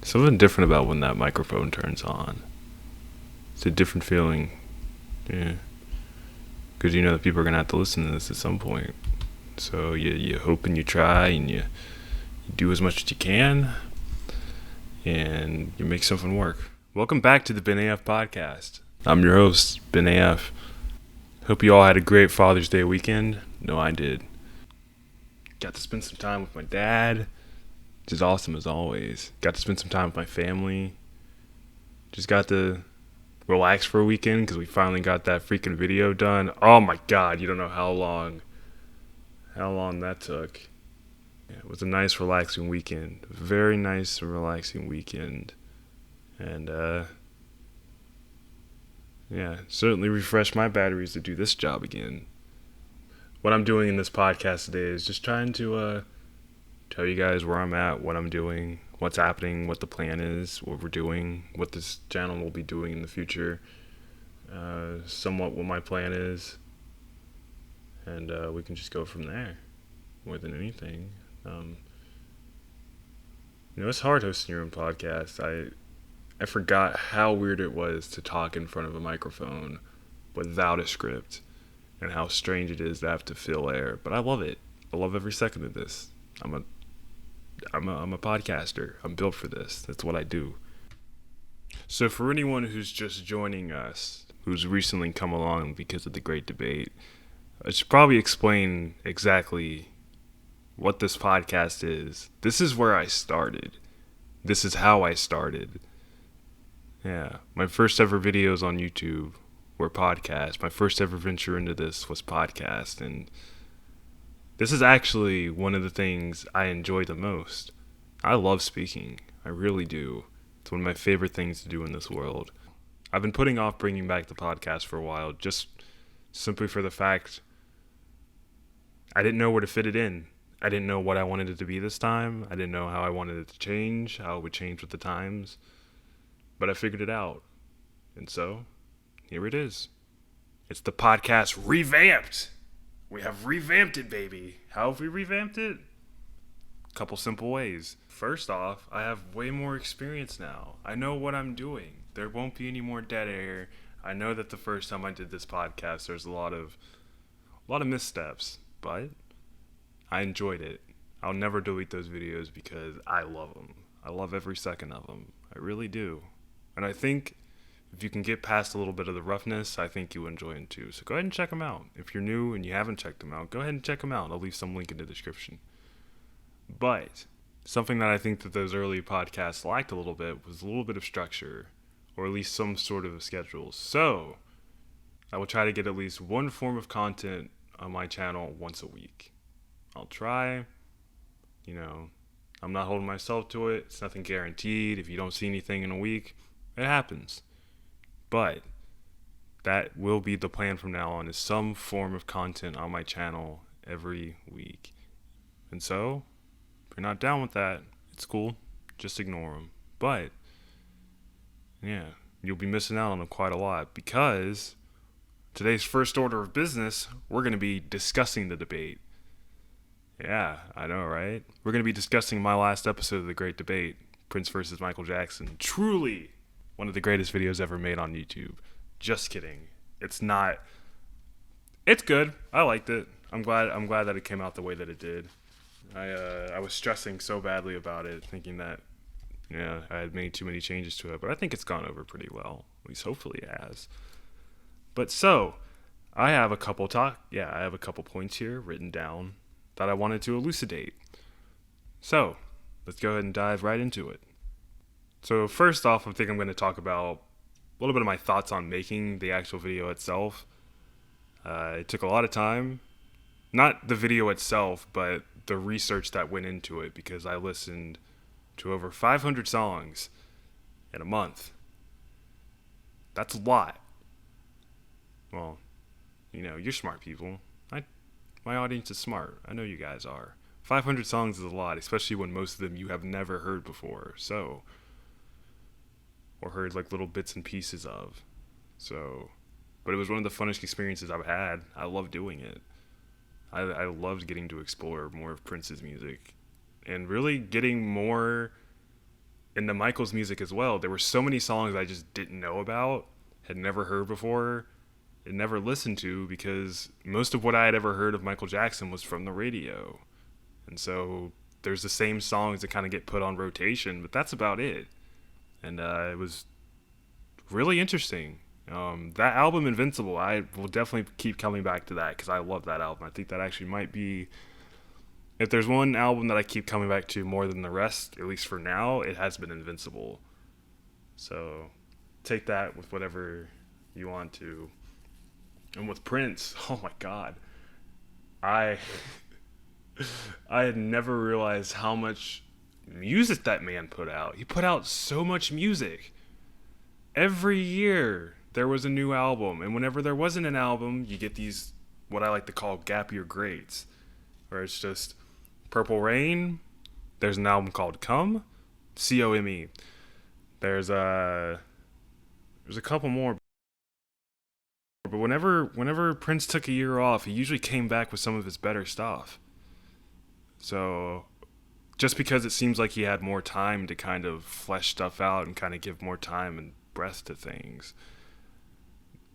Something different about when that microphone turns on. It's a different feeling. Yeah. Because you know that people are going to have to listen to this at some point. So you hope and you try and you do as much as you can. And you make something work. Welcome back to the BenAF podcast. I'm your host, BenAF. Hope you all had a great Father's Day weekend. No, I did. Got to spend some time with my dad, which is awesome as always. Got to spend some time with my family. Just got to relax for a weekend because we finally got that freaking video done. Oh my god, you don't know how long that took. Yeah, it was a nice relaxing weekend. Very nice and relaxing weekend. And yeah, certainly refreshed my batteries to do this job again. What I'm doing in this podcast today is just trying to tell you guys where I'm at, what I'm doing, what's happening, what the plan is, what we're doing, what this channel will be doing in the future, somewhat what my plan is, and we can just go from there more than anything. It's hard hosting your own podcast. I forgot how weird it was to talk in front of a microphone without a script and how strange it is to have to fill air, but I love it. I love every second of this. I'm a podcaster. I'm built for this. That's what I do. So for anyone who's just joining us, who's recently come along because of the great debate, I should probably explain exactly what this podcast is. This is where I started. This is how I started. Yeah, my first ever videos on YouTube were podcasts. My first ever venture into this was podcast, and this is actually one of the things I enjoy the most. I love speaking. I really do. It's one of my favorite things to do in this world. I've been putting off bringing back the podcast for a while, just simply for the fact I didn't know where to fit it in. I didn't know what I wanted it to be this time. I didn't know how I wanted it to change, how it would change with the times. But I figured it out. And so, here it is. It's the podcast Revamped. We have revamped it, baby. How have we revamped it? A couple simple ways. First off, I have way more experience now. I know what I'm doing. There won't be any more dead air. I know that the first time I did this podcast, there's a lot of missteps, but I enjoyed it. I'll never delete those videos because I love them. I love every second of them. I really do. And I think if you can get past a little bit of the roughness, I think you'll enjoy them too. So go ahead and check them out. If you're new and you haven't checked them out, go ahead and check them out. I'll leave some link in the description. But something that I think that those early podcasts lacked a little bit was a little bit of structure, or at least some sort of a schedule. So I will try to get at least one form of content on my channel once a week. I'll try. I'm not holding myself to it. It's nothing guaranteed. If you don't see anything in a week, it happens. But that will be the plan from now on, is some form of content on my channel every week. And so, if you're not down with that, it's cool. Just ignore them. But, yeah, you'll be missing out on quite a lot, because today's first order of business, we're going to be discussing the debate. Yeah, I know, right? We're going to be discussing my last episode of the Great Debate, Prince versus Michael Jackson. Truly one of the greatest videos ever made on YouTube. Just kidding. It's not. It's good. I liked it. I'm glad that it came out the way that it did. I was stressing so badly about it, thinking that I had made too many changes to it, but I think it's gone over pretty well. At least hopefully it has. But so, I have a couple points here written down that I wanted to elucidate. So, let's go ahead and dive right into it. So first off, I think I'm going to talk about a little bit of my thoughts on making the actual video itself. It took a lot of time. Not the video itself, but the research that went into it, because I listened to over 500 songs in a month. That's a lot. Well, you're smart people. My audience is smart. I know you guys are. 500 songs is a lot, especially when most of them you have never heard before. Or heard like little bits and pieces of. But it was one of the funnest experiences I've had. I love doing it. I loved getting to explore more of Prince's music and really getting more into Michael's music as well. There were so many songs I just didn't know about, had never heard before, had never listened to, because most of what I had ever heard of Michael Jackson was from the radio. And so there's the same songs that kind of get put on rotation, but that's about it. And it was really interesting. That album, Invincible, I will definitely keep coming back to that because I love that album. I think that actually might be, if there's one album that I keep coming back to more than the rest, at least for now, it has been Invincible. So take that with whatever you want to. And with Prince, oh my God, I I had never realized how much music that man put out. He put out so much music. Every year there was a new album, and whenever there wasn't an album, you get these what I like to call gap year grades, where it's just Purple Rain. There's an album called Come, COME. There's a couple more, but whenever Prince took a year off, he usually came back with some of his better stuff. So just because it seems like he had more time to kind of flesh stuff out and kind of give more time and breath to things.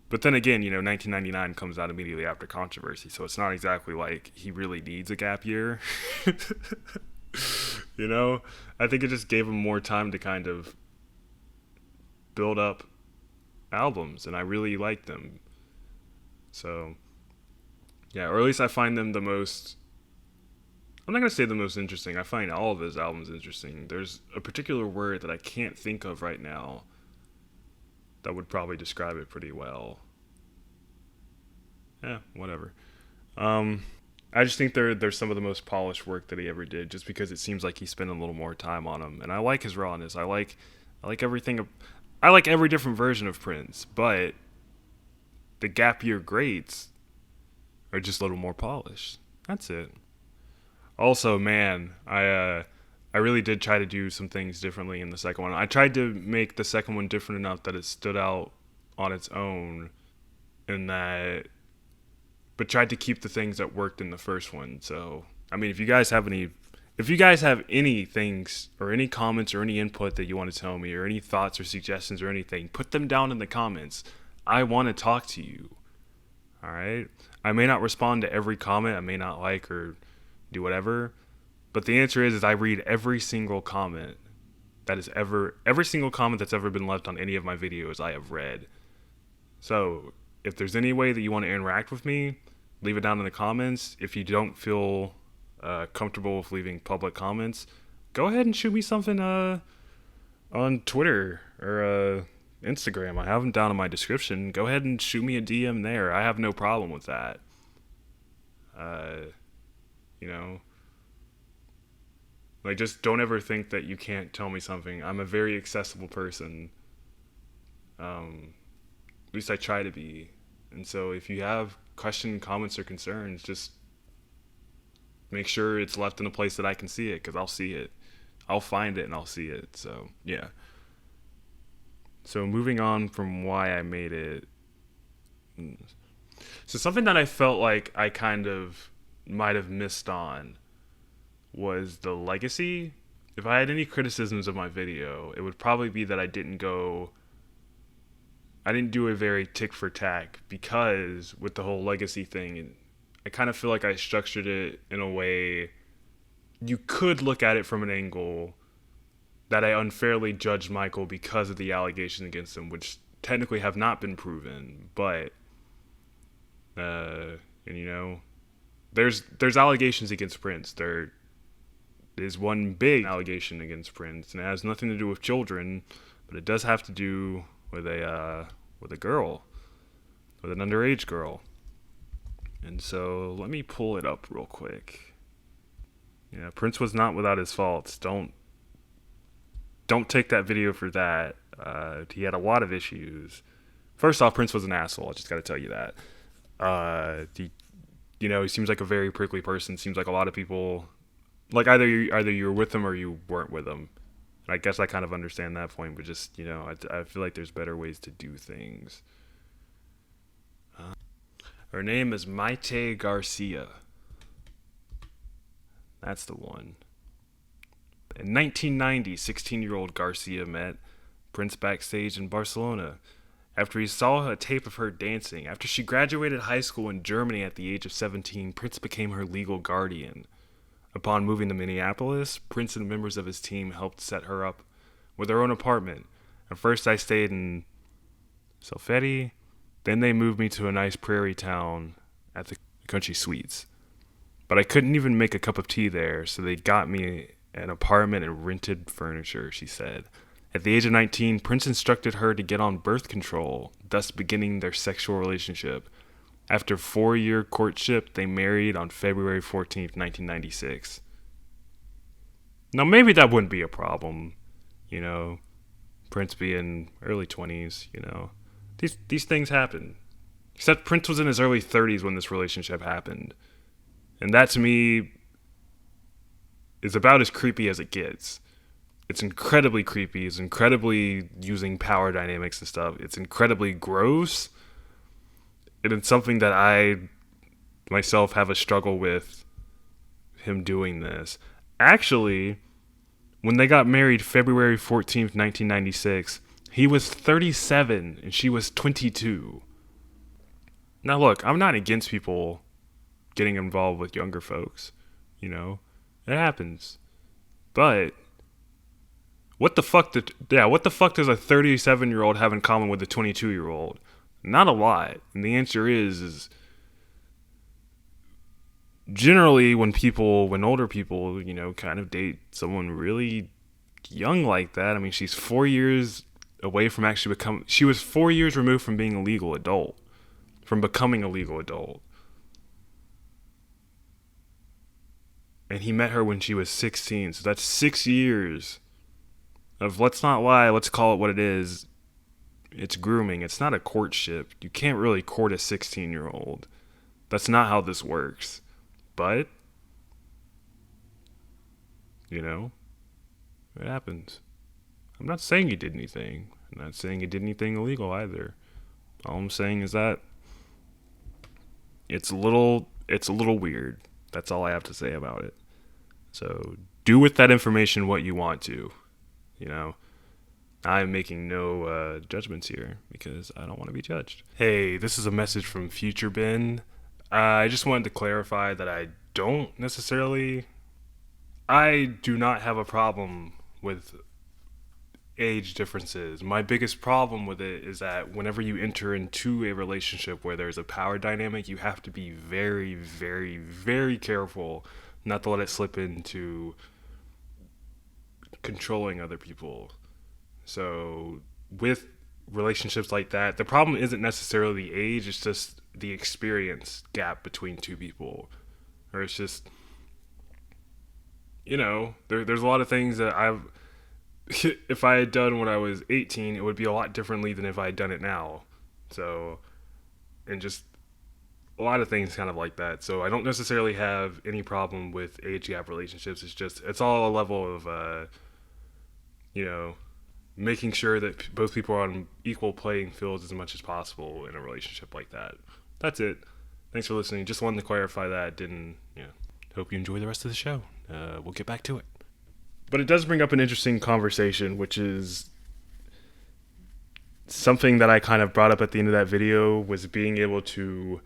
But then again, 1999 comes out immediately after Controversy, so it's not exactly like he really needs a gap year. I think it just gave him more time to kind of build up albums, and I really like them. So, yeah, or at least I find them the most. I'm not going to say the most interesting. I find all of his albums interesting. There's a particular word that I can't think of right now that would probably describe it pretty well. Yeah, whatever. I just think they're some of the most polished work that he ever did, just because it seems like he spent a little more time on them. And I like his rawness. I like everything. I like every different version of Prince, but the gap year greats are just a little more polished. That's it. Also, man, I really did try to do some things differently in the second one. I tried to make the second one different enough that it stood out on its own, and that, but tried to keep the things that worked in the first one. So, I mean, if you guys have any things or any comments or any input that you want to tell me, or any thoughts or suggestions or anything, put them down in the comments. I want to talk to you. All right. I may not respond to every comment. I may not like or do whatever, but the answer is I read every single comment every single comment that's ever been left on any of my videos I have read. So if there's any way that you want to interact with me, leave it down in the comments. If you don't feel comfortable with leaving public comments, go ahead and shoot me something on Twitter or Instagram. I have them down in my description. Go ahead and shoot me a DM there. I have no problem with that. Like, just don't ever think that you can't tell me something. I'm a very accessible person. At least I try to be. And so if you have questions, comments, or concerns, just make sure it's left in a place that I can see it, because I'll see it. I'll find it and I'll see it. So, yeah. So moving on from why I made it. So something that I felt like I kind of might have missed on was the legacy. If I had any criticisms of my video, it would probably be that I didn't do a very tick for tack, because with the whole legacy thing, I kind of feel like I structured it in a way you could look at it from an angle that I unfairly judged Michael because of the allegations against him, which technically have not been proven, but there's allegations against Prince. There is one big allegation against Prince, and it has nothing to do with children, but it does have to do with a girl, with an underage girl. And so let me pull it up real quick. Yeah, Prince was not without his faults. Don't take that video for that. He had a lot of issues. First off, Prince was an asshole. I just got to tell you that. He seems like a very prickly person. Seems like a lot of people, like either you were with him or you weren't with him. And I guess I kind of understand that point, but just I feel like there's better ways to do things. Her name is Maite Garcia. That's the one. In 1990, 16-year-old Garcia met Prince backstage in Barcelona after he saw a tape of her dancing. After she graduated high school in Germany at the age of 17, Prince became her legal guardian. Upon moving to Minneapolis, Prince and members of his team helped set her up with her own apartment. At first, I stayed in Solfetti. Then they moved me to a nice prairie town at the Country Suites. But I couldn't even make a cup of tea there, so they got me an apartment and rented furniture, she said. At the age of 19, Prince instructed her to get on birth control, thus beginning their sexual relationship. After a 4-year courtship, they married on February 14th, 1996. Now, maybe that wouldn't be a problem, Prince being early 20s, These things happen. Except Prince was in his early 30s when this relationship happened. And that, to me, is about as creepy as it gets. It's incredibly creepy. It's incredibly using power dynamics and stuff. It's incredibly gross. And it's something that I myself have a struggle with him doing this. Actually, when they got married February 14th, 1996, he was 37 and she was 22. Now look, I'm not against people getting involved with younger folks. It happens. But what the fuck does a 37-year-old have in common with a 22-year-old? Not a lot. And the answer is generally when older people, kind of date someone really young like that. I mean, she's 4 years away from she was 4 years removed from being a legal adult, from becoming a legal adult. And he met her when she was 16. So that's 6 years of, let's not lie, let's call it what it is. It's grooming. It's not a courtship. You can't really court a 16-year-old. That's not how this works. But, it happens. I'm not saying he did anything. I'm not saying he did anything illegal either. All I'm saying is that it's a little weird. That's all I have to say about it. So do with that information what you want to. I'm making no judgments here because I don't want to be judged. Hey, this is a message from Future Ben. I just wanted to clarify that I do not have a problem with age differences. My biggest problem with it is that whenever you enter into a relationship where there's a power dynamic, you have to be very, very, very careful not to let it slip into controlling other people. So with relationships like that, the problem isn't necessarily the age, it's just the experience gap between two people. Or it's just, there's a lot of things that if I had done when I was 18, it would be a lot differently than if I had done it now. So, and just a lot of things kind of like that. So I don't necessarily have any problem with age gap relationships. It's all a level of, making sure that both people are on equal playing fields as much as possible in a relationship like that. That's it. Thanks for listening. Just wanted to clarify that. Hope you enjoy the rest of the show. We'll get back to it. But it does bring up an interesting conversation, which is something that I kind of brought up at the end of that video, was being able to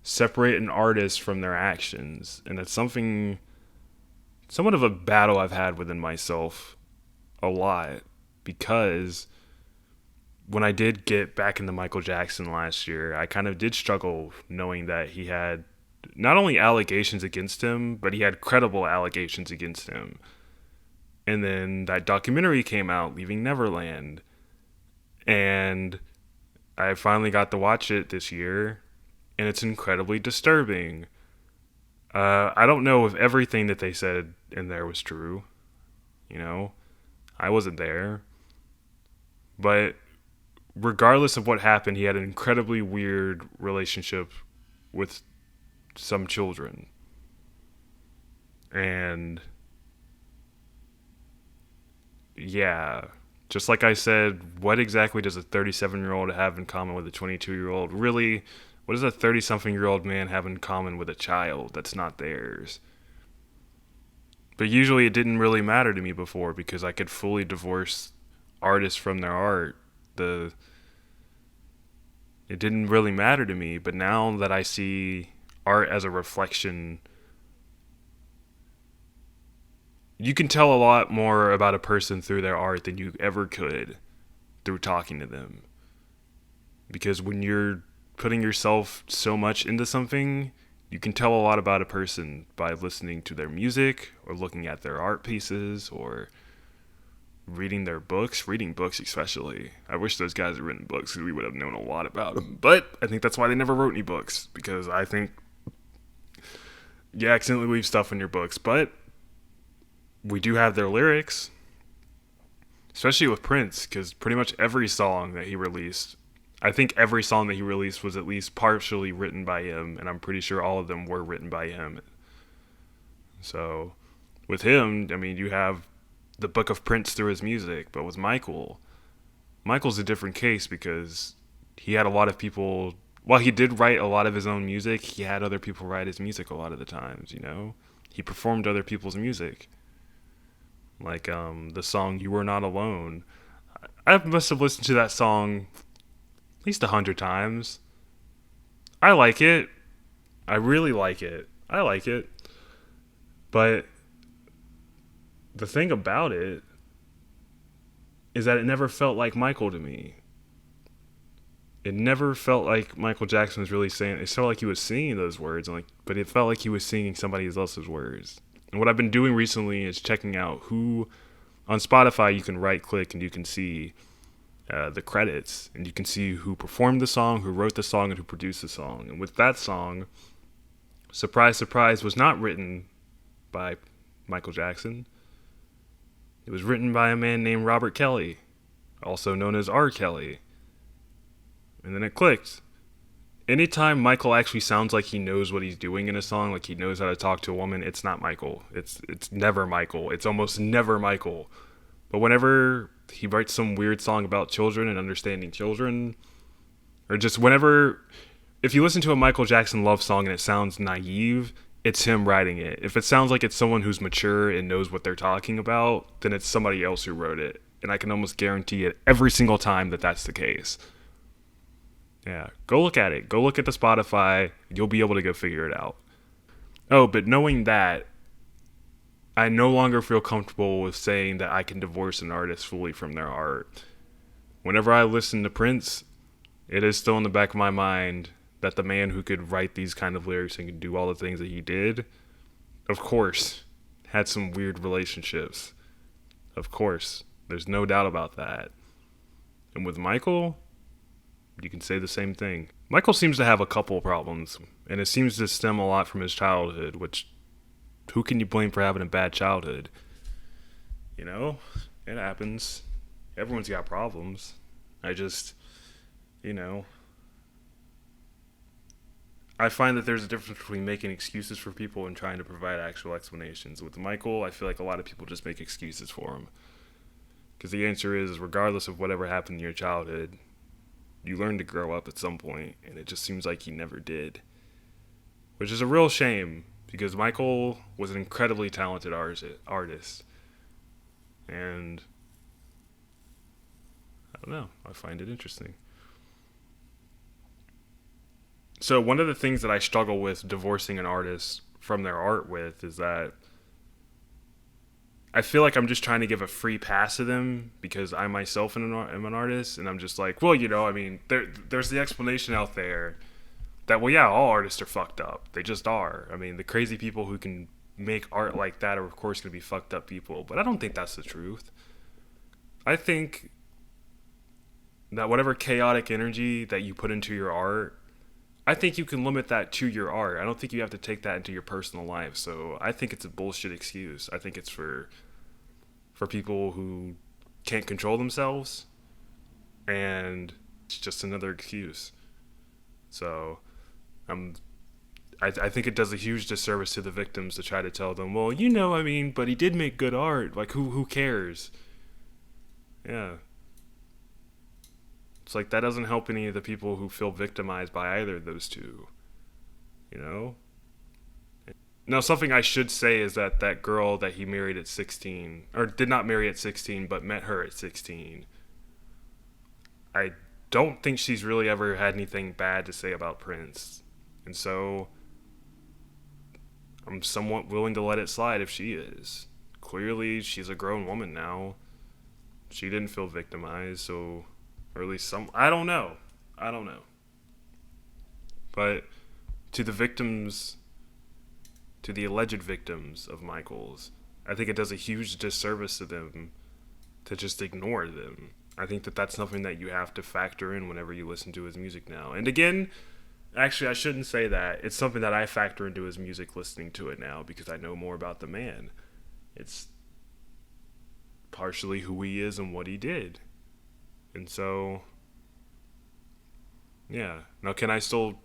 separate an artist from their actions. And it's somewhat of a battle I've had within myself a lot, because when I did get back into Michael Jackson last year, I kind of did struggle knowing that he had not only allegations against him, but he had credible allegations against him. And then that documentary came out, Leaving Neverland, and I finally got to watch it this year, and it's incredibly disturbing. I don't know if everything that they said in there was true. I wasn't there. But regardless of what happened, he had an incredibly weird relationship with some children. And yeah, just like I said, what exactly does a 37-year-old have in common with a 22-year-old? Really, what does a 30-something-year-old man have in common with a child that's not theirs? But usually it didn't really matter to me before because I could fully divorce artists from their art. The It didn't really matter to me, but now that I see art as a reflection, you can tell a lot more about a person through their art than you ever could through talking to them. Because when you're putting yourself so much into something, you can tell a lot about a person by listening to their music or looking at their art pieces or reading books especially. I wish those guys had written books because we would have known a lot about them. But I think that's why they never wrote any books, because I think you accidentally leave stuff in your books. But we do have their lyrics, especially with Prince, because pretty much every song that he released, I think every song that he released was at least partially written by him, and I'm pretty sure all of them were written by him. So with him, I mean, you have the book of Prince through his music, but with Michael's a different case because he had a lot of people. While he did write a lot of his own music, he had other people write his music a lot of the times. He performed other people's music, like the song "You Were Not Alone." I must have listened to that song at least 100 times. I like it. I really like it. I like it. But the thing about it is that it never felt like Michael to me. It never felt like Michael Jackson was really saying. It felt like he was singing those words, but it felt like he was singing somebody else's words. And what I've been doing recently is checking out who on Spotify you can right click and you can see the credits, and you can see who performed the song, who wrote the song, and who produced the song. And with that song, Surprise Surprise was not written by Michael Jackson. It was written by a man named Robert Kelly, also known as R. Kelly. And then it clicked. Anytime Michael actually sounds like he knows what he's doing in a song, like he knows how to talk to a woman, it's not Michael. It's never Michael. It's almost never Michael. But whenever he writes some weird song about children and understanding children, or just whenever, if you listen to a Michael Jackson love song and it sounds naive, it's him writing it. If it sounds like it's someone who's mature and knows what they're talking about, then it's somebody else who wrote it. And I can almost guarantee it every single time that that's the case. Yeah, go look at it. Go look at the Spotify. You'll be able to go figure it out. Oh, but knowing that, I no longer feel comfortable with saying that I can divorce an artist fully from their art. Whenever I listen to Prince, it is still in the back of my mind that the man who could write these kind of lyrics and could do all the things that he did, of course, had some weird relationships. Of course, there's no doubt about that. And with Michael, you can say the same thing. Michael seems to have a couple problems, and it seems to stem a lot from his childhood, which, who can you blame for having a bad childhood? It happens. Everyone's got problems. I just, you know, I find that there's a difference between making excuses for people and trying to provide actual explanations. With Michael, I feel like a lot of people just make excuses for him. Because the answer is, regardless of whatever happened in your childhood, you learn to grow up at some point, and it just seems like he never did. Which is a real shame, because Michael was an incredibly talented artist. And I don't know, I find it interesting. So one of the things that I struggle with divorcing an artist from their art with is that I feel like I'm just trying to give a free pass to them because I myself am an artist, and I'm just like, well, I mean, there's the explanation out there that, well, yeah, all artists are fucked up. They just are. I mean, the crazy people who can make art like that are, of course, going to be fucked up people. But I don't think that's the truth. I think that whatever chaotic energy that you put into your art, I think you can limit that to your art. I don't think you have to take that into your personal life. So I think it's a bullshit excuse. I think it's for people who can't control themselves, and it's just another excuse. So I think it does a huge disservice to the victims to try to tell them, well, I mean, but he did make good art. Like, who cares? Yeah. It's like that doesn't help any of the people who feel victimized by either of those two. Now, something I should say is that that girl that he married at 16, or did not marry at 16, but met her at 16, I don't think she's really ever had anything bad to say about Prince. And so I'm somewhat willing to let it slide if she is. Clearly, she's a grown woman now. She didn't feel victimized, so, or at least some, I don't know. I don't know. But to the victims, to the alleged victims of Michael's, I think it does a huge disservice to them to just ignore them. I think that that's something that you have to factor in whenever you listen to his music now. And again, actually, I shouldn't say that. It's something that I factor into his music listening to it now because I know more about the man. It's partially who he is and what he did. And so, yeah. Now, can I still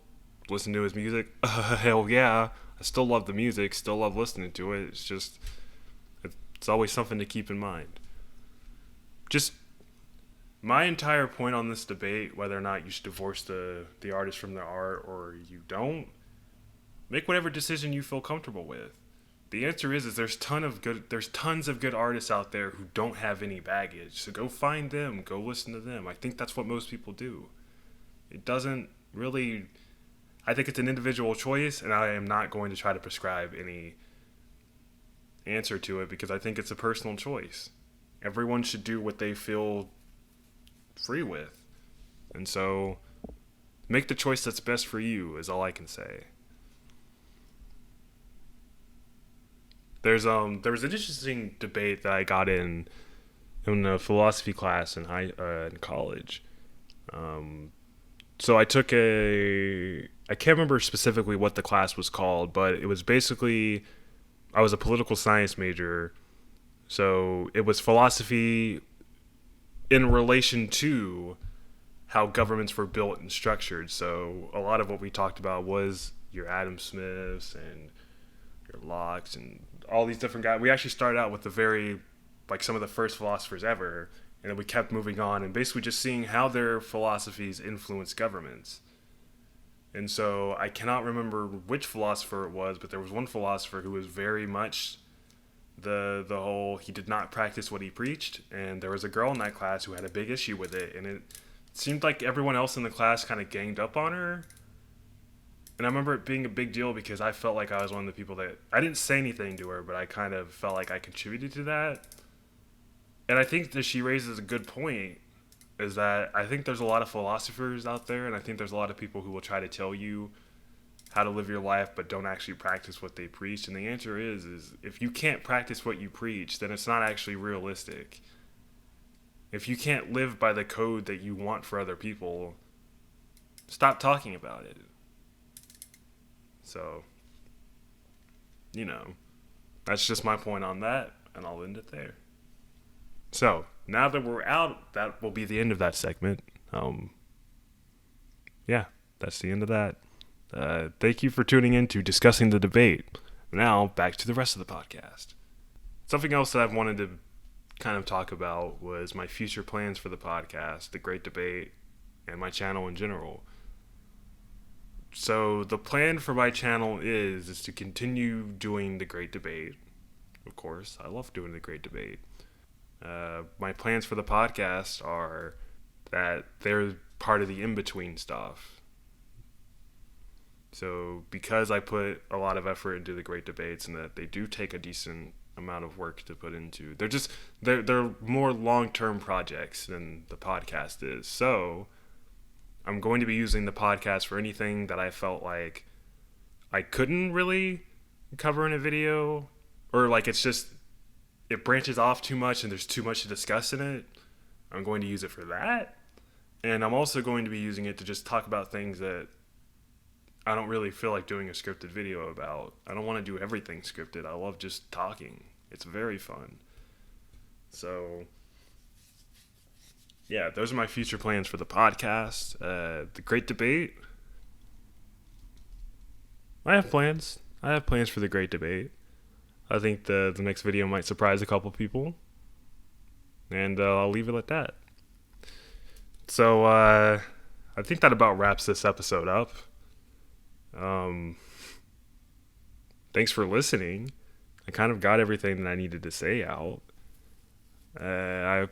listen to his music? Hell yeah. I still love the music, still love listening to it. It's just, it's always something to keep in mind. Just my entire point on this debate, whether or not you should divorce the artist from their art or you don't, make whatever decision you feel comfortable with. The answer is there's tons of good artists out there who don't have any baggage. So go find them, go listen to them. I think that's what most people do. It doesn't really, I think it's an individual choice, and I am not going to try to prescribe any answer to it because I think it's a personal choice. Everyone should do what they feel free with. And so make the choice that's best for you is all I can say. There was an interesting debate that I got in a philosophy class in college. So I took I can't remember specifically what the class was called, but it was basically, I was a political science major. So it was philosophy in relation to how governments were built and structured. So a lot of what we talked about was your Adam Smiths and your Locke's and all these different guys. We actually started out with some of the first philosophers ever, and then we kept moving on and basically just seeing how their philosophies influence governments. And so I cannot remember which philosopher it was, but there was one philosopher who was very much the whole, he did not practice what he preached, and there was a girl in that class who had a big issue with it, and it seemed like everyone else in the class kind of ganged up on her. And I remember it being a big deal because I felt like I was one of the people that, I didn't say anything to her, but I kind of felt like I contributed to that. And I think that she raises a good point, is that I think there's a lot of philosophers out there, and I think there's a lot of people who will try to tell you how to live your life but don't actually practice what they preach. And the answer is if you can't practice what you preach, then it's not actually realistic. If you can't live by the code that you want for other people, stop talking about it. So, that's just my point on that, and I'll end it there. So, now that we're out, that will be the end of that segment. Yeah, that's the end of that. Thank you for tuning in to Discussing the Debate. Now, back to the rest of the podcast. Something else that I've wanted to kind of talk about was my future plans for the podcast, the Great Debate, and my channel in general. So the plan for my channel is to continue doing the Great Debate. Of course, I love doing the Great Debate. My plans for the podcast are that they're part of the in-between stuff. So because I put a lot of effort into the Great Debates and that they do take a decent amount of work to put into, they're more long-term projects than the podcast is. So I'm going to be using the podcast for anything that I felt like I couldn't really cover in a video, or like it branches off too much and there's too much to discuss in it. I'm going to use it for that. And I'm also going to be using it to just talk about things that I don't really feel like doing a scripted video about. I don't want to do everything scripted. I love just talking. It's very fun. So yeah, those are my future plans for the podcast. The Great Debate. I have plans. I have plans for the Great Debate. I think the next video might surprise a couple people. And I'll leave it at that. So I think that about wraps this episode up. thanks for listening. I kind of got everything that I needed to say out. I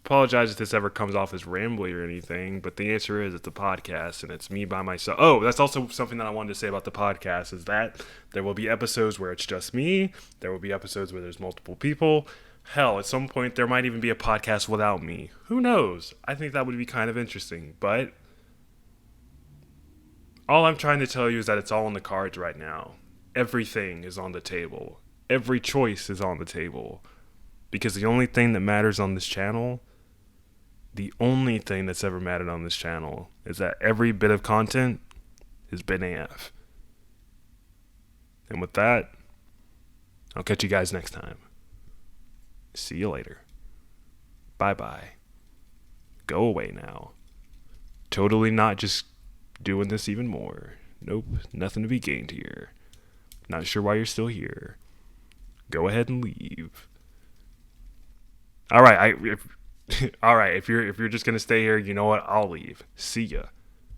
apologize if this ever comes off as rambly or anything, but the answer is it's a podcast and it's me by myself. Oh, that's also something that I wanted to say about the podcast is that there will be episodes where it's just me. There will be episodes where there's multiple people. Hell, at some point there might even be a podcast without me. Who knows? I think that would be kind of interesting, but all I'm trying to tell you is that it's all on the cards right now. Everything is on the table. Every choice is on the table. Because the only thing that matters on this channel, the only thing that's ever mattered on this channel, is that every bit of content is BenAF. And with that, I'll catch you guys next time. See you later. Bye-bye. Go away now. Totally not just doing this even more. Nope, nothing to be gained here. Not sure why you're still here. Go ahead and leave. All right, if you're just gonna stay here, you know what? I'll leave. See ya.